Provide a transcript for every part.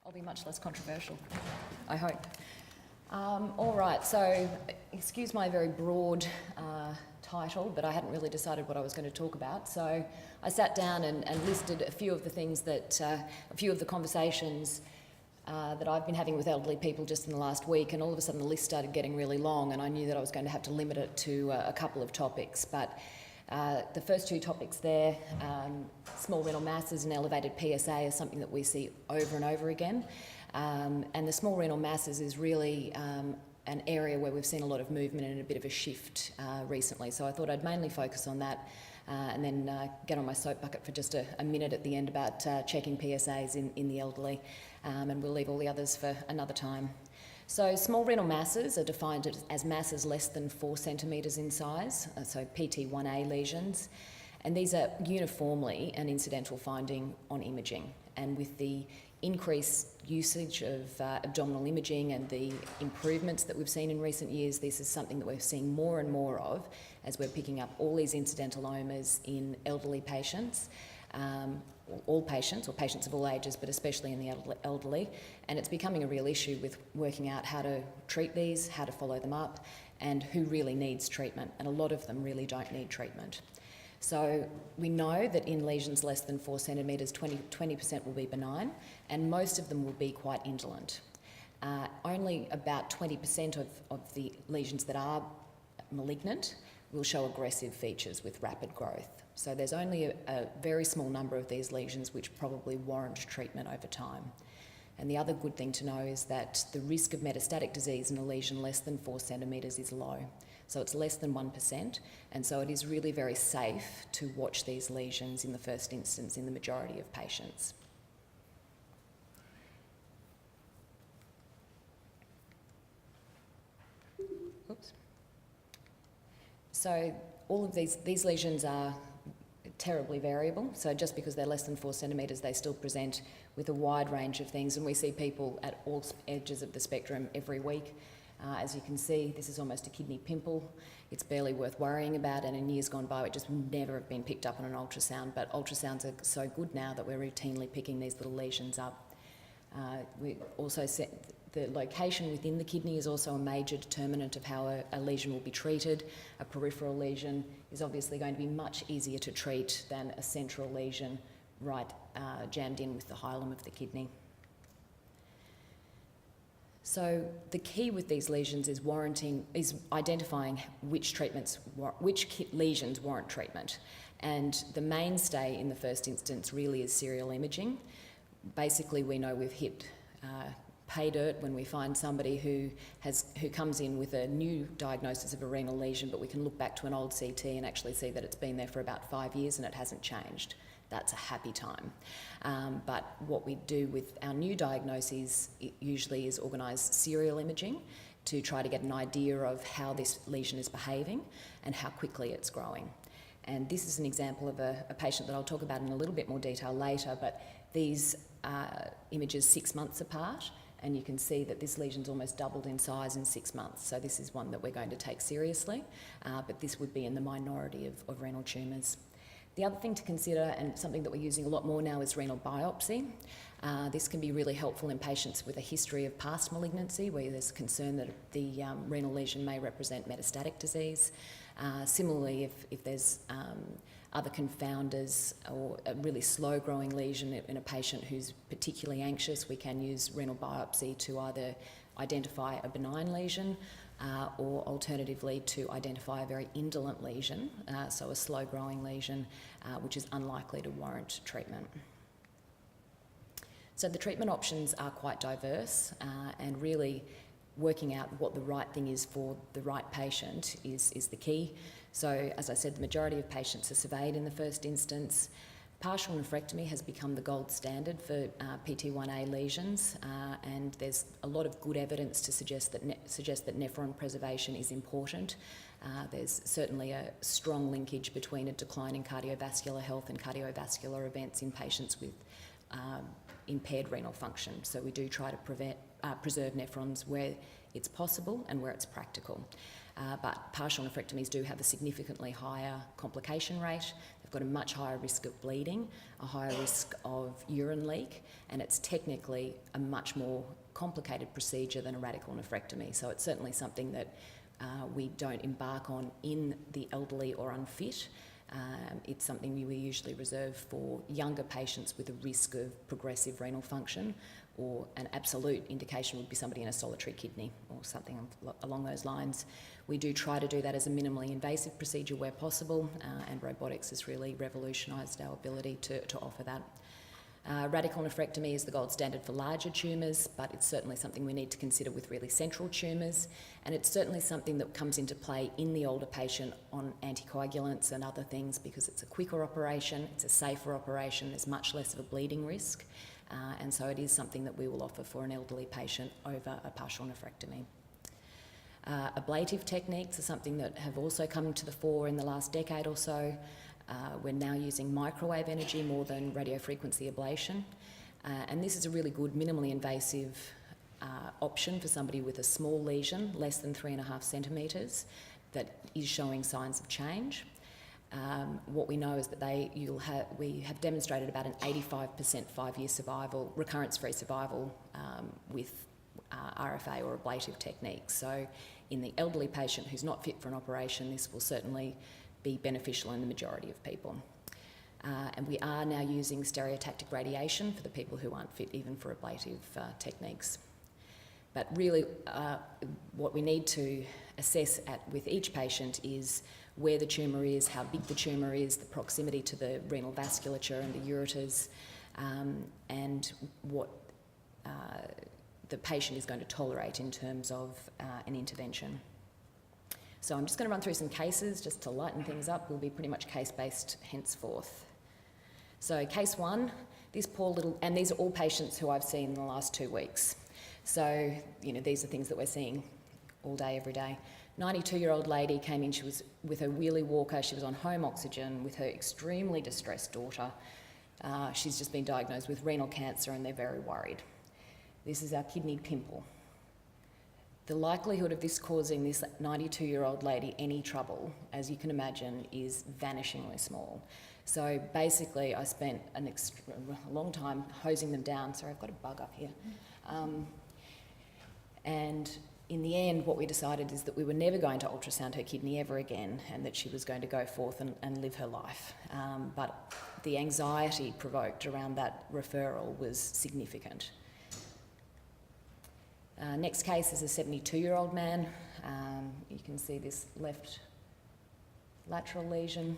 I'll be much less controversial, I hope. All right, so excuse my very broad title, but I hadn't really decided what I was going to talk about. So I sat down and listed a few of the things that, a few of the conversations that I've been having with elderly people just in the last week, and all of a sudden the list started getting really long, and I knew that I was going to have to limit it to a couple of topics. But the first two topics there, small renal masses and elevated PSA, is something that we see over and over again. And the small renal masses is really an area where we've seen a lot of movement and a bit of a shift recently. So I thought I'd mainly focus on that and then get on my soap bucket for just a minute at the end about checking PSAs in the elderly, and we'll leave all the others for another time. So small renal masses are defined as masses less than 4 centimetres in size, so PT1A lesions, and these are uniformly an incidental finding on imaging. And with the increased usage of abdominal imaging and the improvements that we've seen in recent years, this is something that we're seeing more and more of as we're picking up all these incidentalomas in elderly patients. All patients, or patients of all ages, but especially in the elderly, and it's becoming a real issue with working out how to treat these, how to follow them up, and who really needs treatment, and a lot of them really don't need treatment. So we know that in lesions less than 4 centimetres, 20% will be benign, and most of them will be quite indolent. Only about 20% of the lesions that are malignant will show aggressive features with rapid growth. So there's only a very small number of these lesions which probably warrant treatment over time. And the other good thing to know is that the risk of metastatic disease in a lesion less than 4 centimetres is low. So it's less than 1%, and so it is really very safe to watch these lesions in the first instance in the majority of patients. Oops. So all of these lesions are terribly variable, so just because they're less than 4 centimetres, they still present with a wide range of things, and we see people at all edges of the spectrum every week. As you can see, this is almost a kidney pimple. It's barely worth worrying about, and in years gone by it just would never have been picked up on an ultrasound, but ultrasounds are so good now that we're routinely picking these little lesions up. We also set the location within the kidney is also a major determinant of how a lesion will be treated. A peripheral lesion is obviously going to be much easier to treat than a central lesion right jammed in with the hilum of the kidney. So the key with these lesions is identifying which lesions warrant treatment. And the mainstay in the first instance really is serial imaging. Basically, we know we've hit pay dirt when we find somebody who comes in with a new diagnosis of a renal lesion, but we can look back to an old CT and actually see that it's been there for about 5 years and it hasn't changed. That's a happy time. But what we do with our new diagnoses usually is organise serial imaging to try to get an idea of how this lesion is behaving and how quickly it's growing. And this is an example of a patient that I'll talk about in a little bit more detail later, but these images 6 months apart, and you can see that this lesion's almost doubled in size in 6 months. So this is one that we're going to take seriously, but this would be in the minority of renal tumours. The other thing to consider, and something that we're using a lot more now, is renal biopsy. This can be really helpful in patients with a history of past malignancy, where there's concern that the renal lesion may represent metastatic disease. Similarly, if there's other confounders or a really slow-growing lesion in a patient who's particularly anxious, we can use renal biopsy to either identify a benign lesion or alternatively to identify a very indolent lesion, so a slow-growing lesion, which is unlikely to warrant treatment. So the treatment options are quite diverse, and really working out what the right thing is for the right patient is the key. So, as I said, the majority of patients are surveyed in the first instance. Partial nephrectomy has become the gold standard for PT1A lesions, and there's a lot of good evidence to suggest that nephron preservation is important. There's certainly a strong linkage between a decline in cardiovascular health and cardiovascular events in patients with impaired renal function. So we do try to preserve nephrons where it's possible and where it's practical. But partial nephrectomies do have a significantly higher complication rate. They've got a much higher risk of bleeding, a higher risk of urine leak, and it's technically a much more complicated procedure than a radical nephrectomy. So it's certainly something that we don't embark on in the elderly or unfit. It's something we usually reserve for younger patients with a risk of progressive renal function, or an absolute indication would be somebody in a solitary kidney or something along those lines. We do try to do that as a minimally invasive procedure where possible, and robotics has really revolutionised our ability to offer that. Radical nephrectomy is the gold standard for larger tumours, but it's certainly something we need to consider with really central tumours, and it's certainly something that comes into play in the older patient on anticoagulants and other things, because it's a quicker operation, it's a safer operation, there's much less of a bleeding risk, and so it is something that we will offer for an elderly patient over a partial nephrectomy. Ablative techniques are something that have also come to the fore in the last decade or so. We're now using microwave energy more than radiofrequency ablation, and this is a really good minimally invasive option for somebody with a small lesion, less than 3.5 centimetres, that is showing signs of change. What we know is that we have demonstrated about an 85% 5-year survival, recurrence-free survival with RFA or ablative techniques. So in the elderly patient who's not fit for an operation, this will certainly be beneficial in the majority of people. And we are now using stereotactic radiation for the people who aren't fit even for ablative techniques. But really what we need to assess with each patient is where the tumour is, how big the tumour is, the proximity to the renal vasculature and the ureters, and what the patient is going to tolerate in terms of an intervention. So I'm just going to run through some cases just to lighten things up. We'll be pretty much case-based henceforth. So case 1, this poor little, and these are all patients who I've seen in the last 2 weeks. So, these are things that we're seeing all day, every day. 92-year-old lady came in, she was with her wheelie walker, she was on home oxygen with her extremely distressed daughter. She's just been diagnosed with renal cancer and they're very worried. This is our kidney pimple. The likelihood of this causing this 92-year-old lady any trouble, as you can imagine, is vanishingly small. So basically, I spent a long time hosing them down. Sorry, I've got a bug up here. And in the end, what we decided is that we were never going to ultrasound her kidney ever again, and that she was going to go forth and live her life. But the anxiety provoked around that referral was significant. Next case is a 72-year-old man. You can see this left lateral lesion.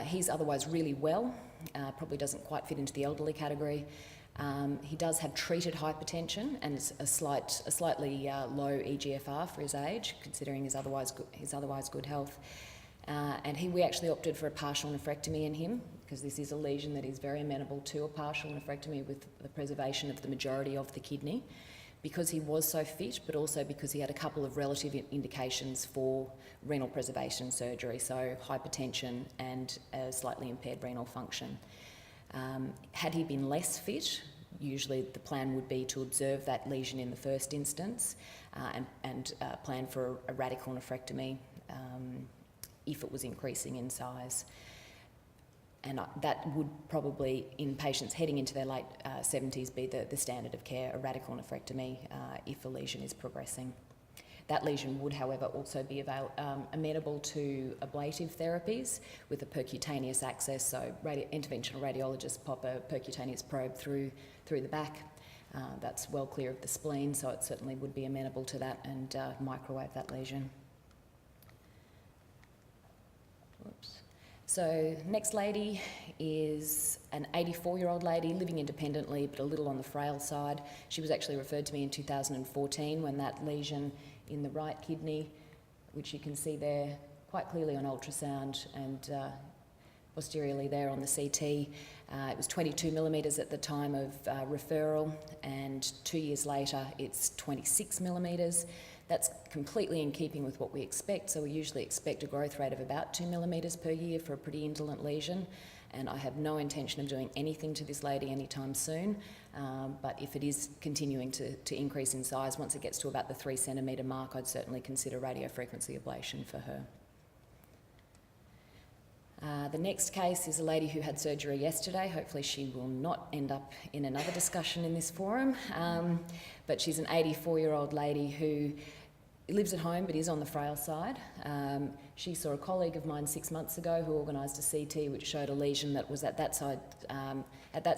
He's otherwise really well, probably doesn't quite fit into the elderly category. He does have treated hypertension and a slightly low EGFR for his age, considering his otherwise good health. And we actually opted for a partial nephrectomy in him, because this is a lesion that is very amenable to a partial nephrectomy with the preservation of the majority of the kidney, because he was so fit, but also because he had a couple of relative indications for renal preservation surgery, so hypertension and a slightly impaired renal function. Had he been less fit, usually the plan would be to observe that lesion in the first instance and plan for a radical nephrectomy if it was increasing in size. And that would probably, in patients heading into their late 70s, be the standard of care, a radical nephrectomy if a lesion is progressing. That lesion would, however, also be amenable to ablative therapies with a percutaneous access, so interventional radiologists pop a percutaneous probe through the back. That's well clear of the spleen, so it certainly would be amenable to that, and microwave that lesion. Whoops. So next lady is an 84-year-old lady living independently but a little on the frail side. She was actually referred to me in 2014 when that lesion in the right kidney, which you can see there quite clearly on ultrasound and posteriorly there on the CT. It was 22 millimetres at the time of referral, and 2 years later it's 26 millimetres. That's completely in keeping with what we expect, so we usually expect a growth rate of about 2 millimetres per year for a pretty indolent lesion, and I have no intention of doing anything to this lady anytime soon. but if it is continuing to increase in size, once it gets to about the 3 centimetre mark, I'd certainly consider radiofrequency ablation for her. The next case is a lady who had surgery yesterday. Hopefully she will not end up in another discussion in this forum, but she's an 84-year-old lady who lives at home but is on the frail side. She saw a colleague of mine 6 months ago who organised a CT which showed a lesion that was at that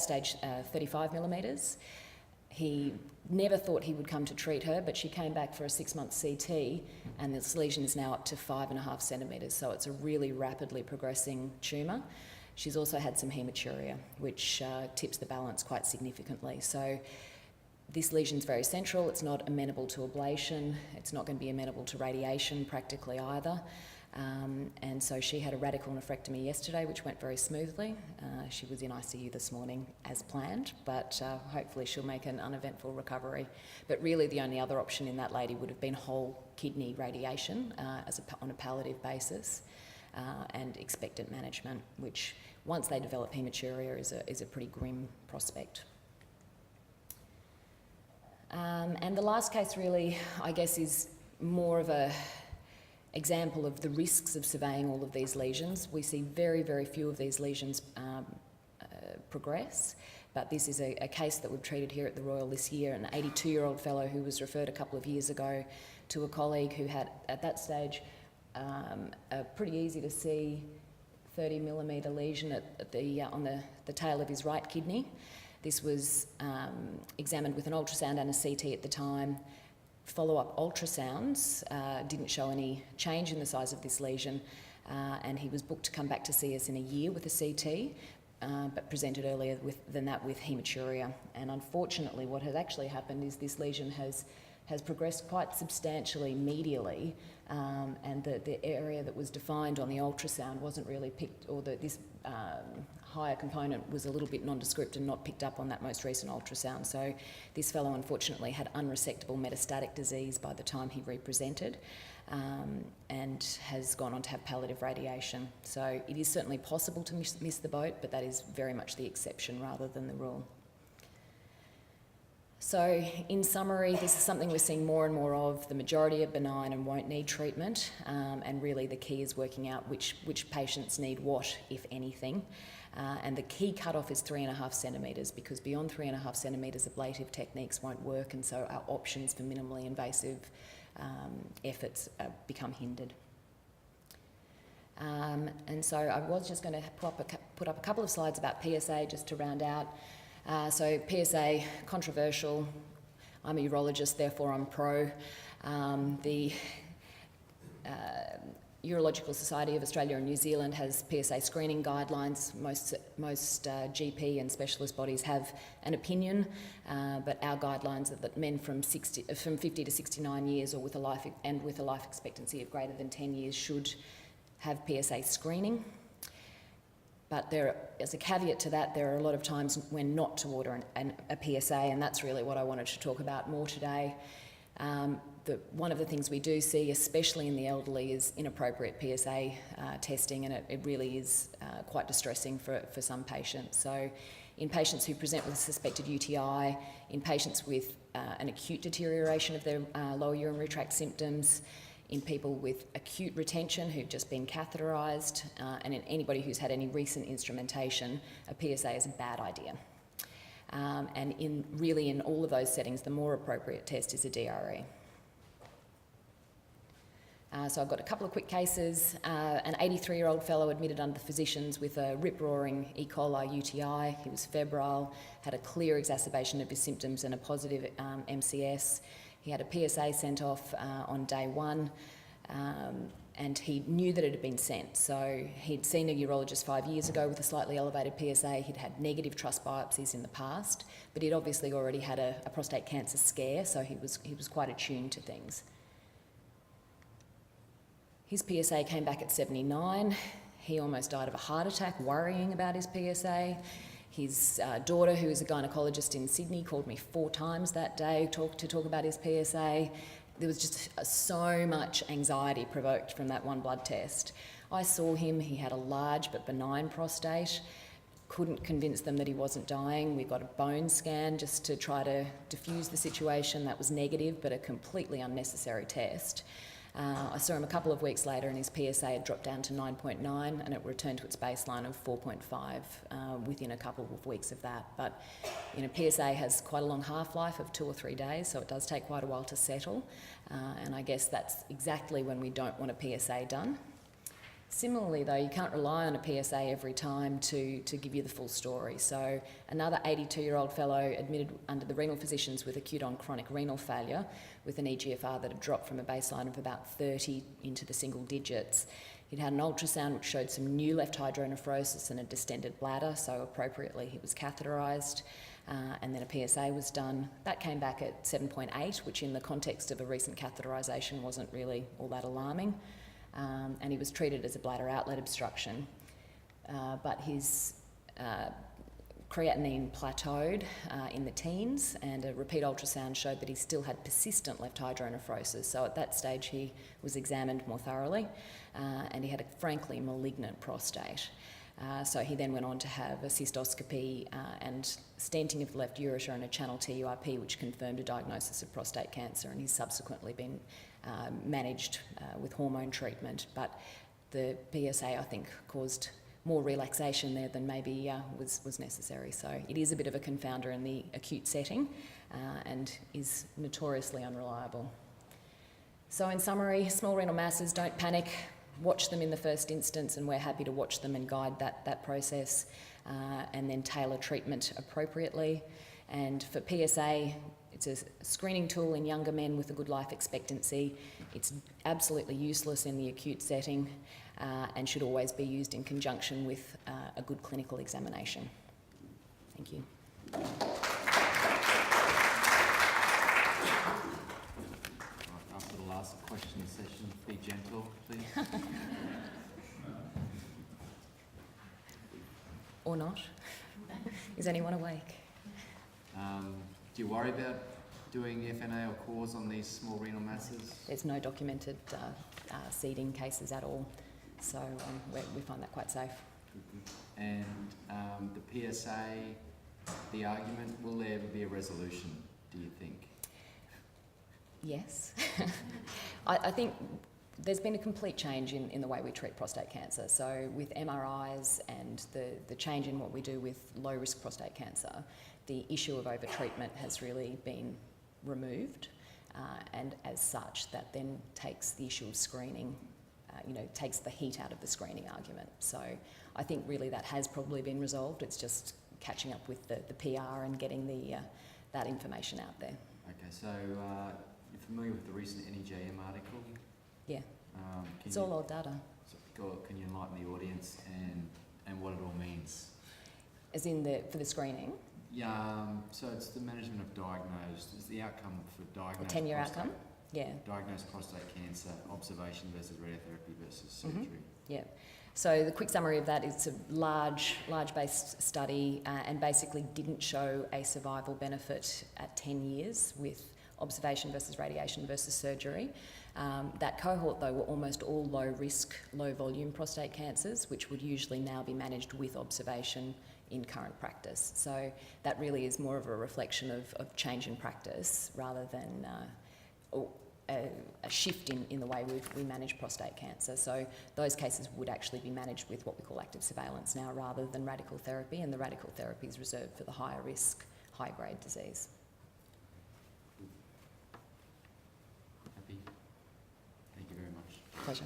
stage 35 millimetres. He never thought he would come to treat her, but she came back for a 6-month CT, and this lesion is now up to 5.5 centimetres, so it's a really rapidly progressing tumour. She's also had some haematuria, which tips the balance quite significantly. So this lesion's very central. It's not amenable to ablation. It's not going to be amenable to radiation practically either. And so she had a radical nephrectomy yesterday, which went very smoothly. She was in ICU this morning as planned, but hopefully she'll make an uneventful recovery. But really the only other option in that lady would have been whole kidney radiation on a palliative basis and expectant management, which once they develop haematuria is a pretty grim prospect. And the last case really, I guess, is more of a example of the risks of surveying all of these lesions. We see very, very few of these lesions progress, but this is a case that we've treated here at the Royal this year, an 82-year-old fellow who was referred a couple of years ago to a colleague who had, at that stage, a pretty easy to see 30 millimetre lesion on the tail of his right kidney. This was examined with an ultrasound and a CT at the time. Follow-up ultrasounds didn't show any change in the size of this lesion, and he was booked to come back to see us in a year with a CT, but presented earlier than that with haematuria. And unfortunately, what has actually happened is this lesion has progressed quite substantially medially, and the area that was defined on the ultrasound wasn't really picked, or this higher component was a little bit nondescript and not picked up on that most recent ultrasound. So this fellow unfortunately had unresectable metastatic disease by the time he represented, and has gone on to have palliative radiation. So it is certainly possible to miss the boat, but that is very much the exception rather than the rule. So in summary, this is something we're seeing more and more of. The majority are benign and won't need treatment, and really the key is working out which patients need what, if anything. And the key cutoff is 3.5 centimetres, because beyond 3.5 centimetres ablative techniques won't work, and so our options for minimally invasive efforts become hindered. And so I was just going to put up a couple of slides about PSA just to round out. So PSA, controversial. I'm a urologist, therefore I'm pro. The Urological Society of Australia and New Zealand has PSA screening guidelines. Most GP and specialist bodies have an opinion, but our guidelines are that men from 50 to 69 years or with a life expectancy of greater than 10 years should have PSA screening. But as a caveat to that, there are a lot of times when not to order a PSA, and that's really what I wanted to talk about more today. One of the things we do see, especially in the elderly, is inappropriate PSA testing, and it really is quite distressing for some patients. So in patients who present with a suspected UTI, in patients with an acute deterioration of their lower urinary tract symptoms, in people with acute retention who've just been catheterised, and in anybody who's had any recent instrumentation, a PSA is a bad idea. And in all of those settings, the more appropriate test is a DRE. So I've got a couple of quick cases. An 83-year-old fellow admitted under the physicians with a rip-roaring E. coli UTI. He was febrile, had a clear exacerbation of his symptoms and a positive MCS. He had a PSA sent off on day one, and he knew that it had been sent. So he'd seen a urologist 5 years ago with a slightly elevated PSA. He'd had negative trus biopsies in the past, but he'd obviously already had a prostate cancer scare, so he was quite attuned to things. His PSA came back at 79. He almost died of a heart attack, worrying about his PSA. His daughter, who is a gynaecologist in Sydney, called me 4 times that day to talk about his PSA. There was just so much anxiety provoked from that one blood test. I saw him. He had a large but benign prostate. couldn't convince them that he wasn't dying. We got a bone scan just to try to diffuse the situation. That was negative, but a completely unnecessary test. I saw him a couple of weeks later and his PSA had dropped down to 9.9 and it returned to its baseline of 4.5 within a couple of weeks of that. But you know, PSA has quite a long half-life of 2 or 3 days, so it does take quite a while to settle. And I guess that's exactly when we don't want a PSA done. Similarly though, you can't rely on a PSA every time to give you the full story. So another 82-year-old fellow admitted under the renal physicians with acute on chronic renal failure with an EGFR that had dropped from a baseline of about 30 into the single digits. He'd had an ultrasound which showed some new left hydronephrosis and a distended bladder, so appropriately he was catheterised. And then a PSA was done. That came back at 7.8, which in the context of a recent catheterisation wasn't really all that alarming. And he was treated as a bladder outlet obstruction, but his creatinine plateaued in the teens, and a repeat ultrasound showed that he still had persistent left hydronephrosis. So at that stage he was examined more thoroughly, and he had a frankly malignant prostate. So he then went on to have a cystoscopy and stenting of the left ureter and a channel TURP, which confirmed a diagnosis of prostate cancer, and he's subsequently been managed with hormone treatment. But the PSA, I think, caused more relaxation there than maybe was necessary. So it is a bit of a confounder in the acute setting and is notoriously unreliable. So in summary, small renal masses, don't panic. Watch them in the first instance, and we're happy to watch them and guide that process and then tailor treatment appropriately. And for PSA, it's a screening tool in younger men with a good life expectancy. It's absolutely useless in the acute setting and should always be used in conjunction with a good clinical examination. Thank you. After the last question session, be gentle, please. Or not. Is anyone awake? Do you worry about doing FNA or cores on these small renal masses? There's no documented seeding cases at all, so we find that quite safe. And the PSA, the argument, will there ever be a resolution, do you think? Yes. I think there's been a complete change in the way we treat prostate cancer. So with MRIs and the change in what we do with low-risk prostate cancer, the issue of over-treatment has really been removed, and as such, that then takes the issue of screening, takes the heat out of the screening argument. So I think really that has probably been resolved. It's just catching up with the PR and getting that information out there. Okay, so you're familiar with the recent NEJM article? Yeah, it's all old data. So can you enlighten the audience and what it all means? As in for the screening? Yeah, so it's the management of diagnosed, it's the outcome for diagnosed 10-year outcome? Yeah. Diagnosed prostate cancer, observation versus radiotherapy versus surgery. Mm-hmm. Yeah. So the quick summary of that is it's a large-based study and basically didn't show a survival benefit at 10 years with observation versus radiation versus surgery. That cohort, though, were almost all low-risk, low-volume prostate cancers, which would usually now be managed with observation in current practice. So that really is more of a reflection of change in practice rather than a shift in the way we manage prostate cancer. So those cases would actually be managed with what we call active surveillance now rather than radical therapy, and the radical therapy is reserved for the higher risk, high grade disease. Happy? Thank you very much. Pleasure.